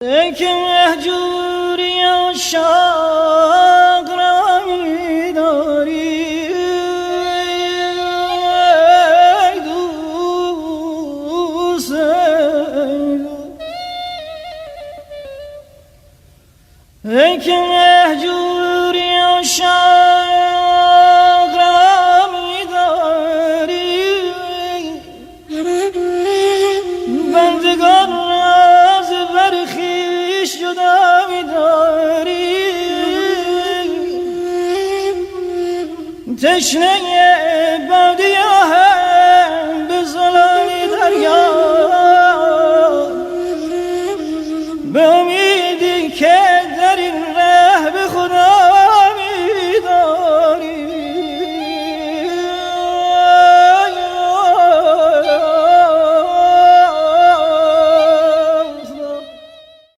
ای که مهجوری عشاق را می‌داری، ای دوست، ای که مهجوری عشاق را می‌داری، بندگان راز برخیش جدا می‌داری، تشنه بادیه هم به ظلال دریا، به امیدی که در این